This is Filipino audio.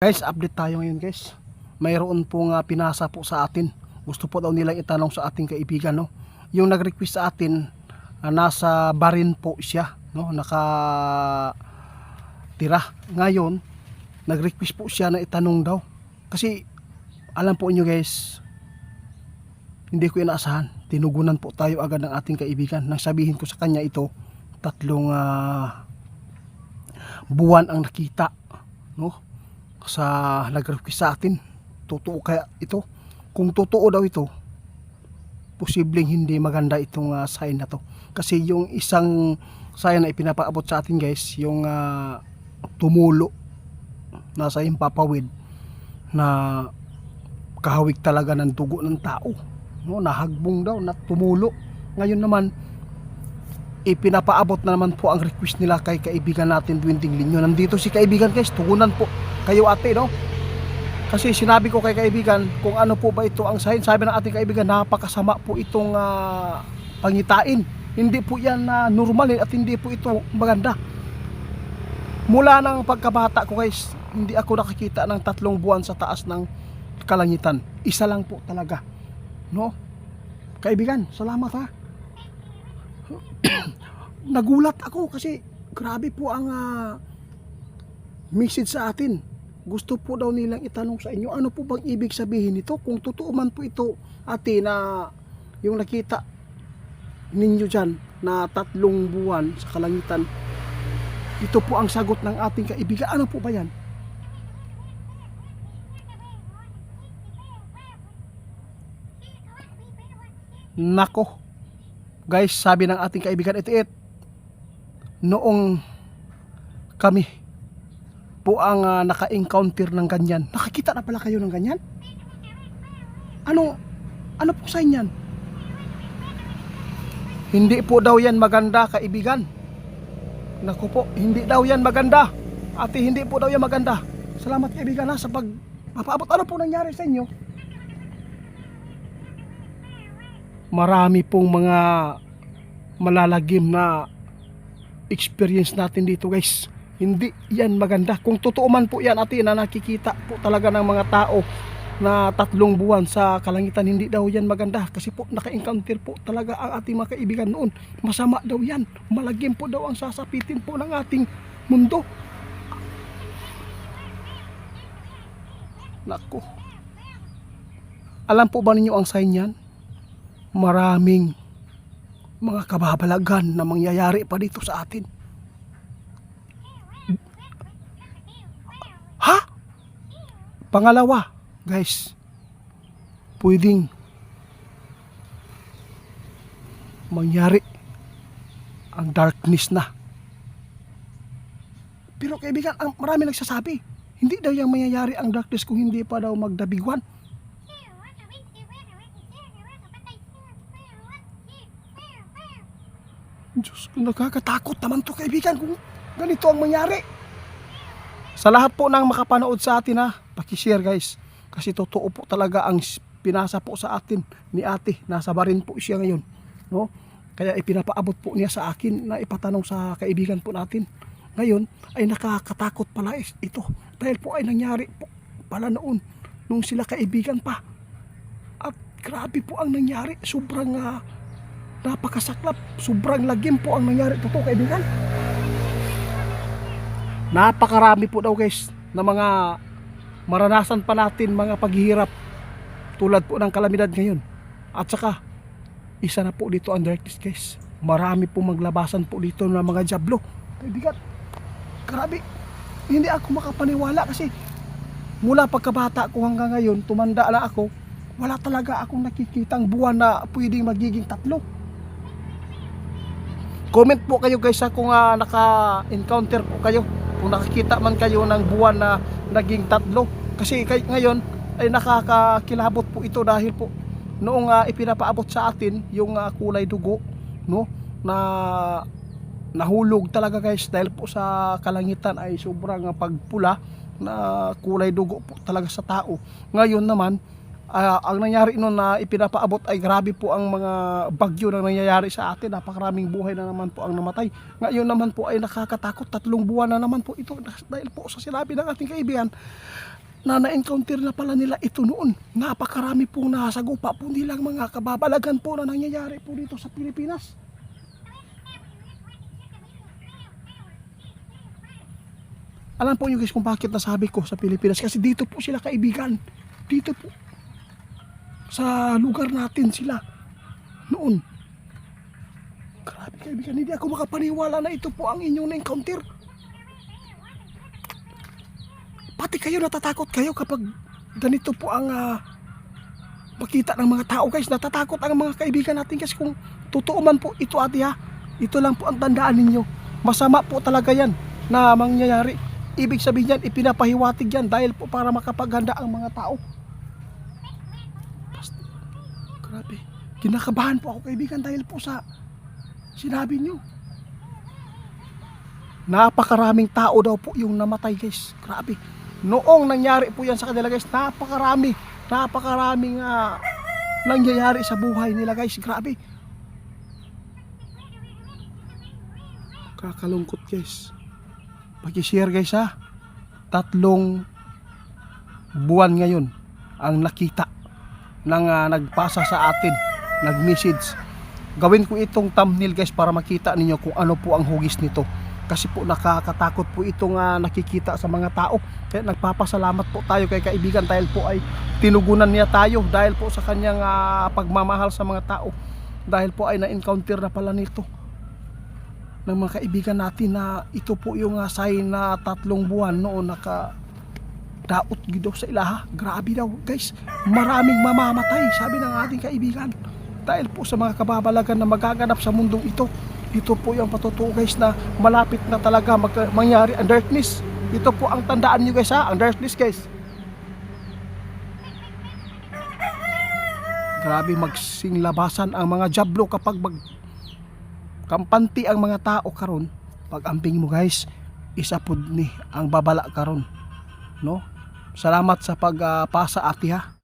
Guys, update tayo ngayon guys. Mayroon pong pinasa po sa atin. Gusto po daw nilang itanong sa ating kaibigan, no. Yung nag-request sa atin, nasa barin po siya, no, nakatira. Ngayon, nag-request po siya na itanong daw. Kasi alam po niyo guys, hindi ko inaasahan. Tinugunan po tayo agad ng ating kaibigan. Nang sabihin ko sa kanya ito, 3 buwan ang nakita, no, sa nag-request sa atin. Totoo kaya ito? Kung totoo daw ito, posibleng hindi maganda itong sign na to. Kasi yung isang sign na ipinapaabot sa atin guys, yung tumulo, nasa himpapawid, na kahawig talaga ng dugo ng tao, no? Nahagbong daw, na tumulo. Ngayon naman, ipinapaabot na naman po ang request nila kay kaibigan natin Dwinding Linyo. Nandito si kaibigan guys, tugunan po kayo ate, no? Kasi sinabi ko kay kaibigan kung ano po ba ito ang sign. Sabi ng ating kaibigan, napakasama po itong pangitain. Hindi po yan normal at hindi po ito maganda. Mula ng pagkabata ko guys, hindi ako nakikita ng 3 buwan sa taas ng kalangitan. Isa lang po talaga, no? Kaibigan, salamat ha. Nagulat ako kasi grabe po ang message sa atin. Gusto po daw nilang itanong sa inyo, ano po bang ibig sabihin nito? Kung totoo man po ito ate, na yung nakita ninyo dyan na 3 buwan sa kalangitan, ito po ang sagot ng ating kaibigan. Ano po ba yan? Nako guys, sabi ng ating kaibigan Itiit, noong kami po ang naka-encounter ng ganyan. Nakakita na pala kayo ng ganyan? Ano po sa inyan? Hindi po daw yan maganda kaibigan. Naku po, hindi daw yan maganda. Ate, hindi po daw yan maganda. Salamat kaibigan sa pagpapaabot. Ano po nangyari sa inyo? Marami pong mga malalagim na experience natin dito guys. Hindi yan maganda. Kung totoo man po yan ate, na nakikita po talaga ng mga tao na 3 buwan sa kalangitan, hindi daw yan maganda. Kasi po naka-encounter po talaga ang ating mga kaibigan noon. Masama daw yan. Malagim po daw ang sasapitin po ng ating mundo. Naku. Alam po ba ninyo ang sign yan? Maraming mga kababalagan na mangyayari pa dito sa atin. Ha? Pangalawa, guys, pwedeng mangyari ang darkness na. Pero kaibigan, marami nagsasabi, hindi daw yung mangyayari ang darkness kung hindi pa daw magdabiguan. Diyos, nakakatakot naman to kaibigan kung ganito ang mangyari. Sa lahat po ng makapanood sa atin pakishare guys. Kasi totoo po talaga ang pinasa po sa atin ni ate. Nasa barin po siya ngayon, no? Kaya ipinapaabot po niya sa akin na ipatanong sa kaibigan po natin. Ngayon ay nakakatakot pala ito. Dahil po ay nangyari po pala noon nung sila kaibigan pa. At grabe po ang nangyari. Sobrang napakasaklap, sobrang lagim po ang nangyari. Totoo kaibigan. Napakarami po daw guys na mga maranasan pa natin, mga paghihirap tulad po ng kalamidad ngayon. At saka isa na po dito ang darkness guys. Marami po maglabasan po dito ng mga diablo. Kaibigan, grabe. Hindi ako makapaniwala kasi mula pagkabata ko hanggang ngayon, tumanda na ako, wala talaga akong nakikitang buwan na pwedeng magiging 3. Comment po kayo guys kung naka-encounter po kayo, kung nakikita man kayo ng buwan na naging 3. Kasi ngayon ay nakakakilabot po ito dahil po noong ipinapaabot sa atin yung kulay dugo, no, na nahulog talaga guys dahil po sa kalangitan ay sobrang pagpula na kulay dugo po talaga sa tao. Ngayon naman ang nangyari noon na ipinapaabot ay grabe po ang mga bagyo na nangyayari sa atin. Napakaraming buhay na naman po ang namatay. Ngayon naman po ay nakakatakot, 3 buwan na naman po ito dahil po sa sinabi ng ating kaibigan na na-encounter na pala nila ito noon. Napakarami pong nasagupa po nilang mga kababalagan po na nangyayari po dito sa Pilipinas. Alam po nyo guys kung bakit nasabi ko sa Pilipinas, kasi dito po sila kaibigan. Dito po sa lugar natin sila noon. Grabe kaibigan, hindi ako makapaniwala na ito po ang inyong na-encounter. Pati kayo natatakot kayo kapag ganito po ang makita ng mga tao guys. Natatakot ang mga kaibigan natin guys. Kung totoo man po ito ate ha, ito lang po ang tandaan ninyo. Masama po talaga yan na mangyayari. Ibig sabihin yan, ipinapahiwatig yan dahil po para makapaghanda ang mga tao. Basta, grabe, kinakabahan po ako kaibigan dahil po sa sinabi nyo. Napakaraming tao daw po yung namatay guys. Grabe. Noong nangyari po yan sa kanila guys, napakaraming nangyayari sa buhay nila guys. Grabe. Kakalungkot guys. Pag-share guys ha. 3 buwan ngayon ang nakita ng nagpasa sa atin, nag-message. Gawin ko itong thumbnail guys para makita ninyo kung ano po ang hugis nito. Kasi po nakakatakot po itong nakikita sa mga tao. Kaya nagpapasalamat po tayo kay kaibigan dahil po ay tinugunan niya tayo dahil po sa kanyang pagmamahal sa mga tao. Dahil po ay na-encounter na pala nito ng mga kaibigan natin na ito po yung sign na 3 buwan noon daot gidaw sa ilaha. Grabe daw guys, maraming mamamatay sabi ng ating kaibigan dahil po sa mga kababalagan na magaganap sa mundong ito. Ito po yung patotoo guys na malapit na talaga mangyari ang darkness. Ito po ang tandaan nyo guys ha, ang darkness guys. Grabe magsinglabasan ang mga jablo kapag kampanti ang mga tao karon. Pag amping mo guys, isa pud ni ang babala karon, no? Salamat sa pagpasa ati ha.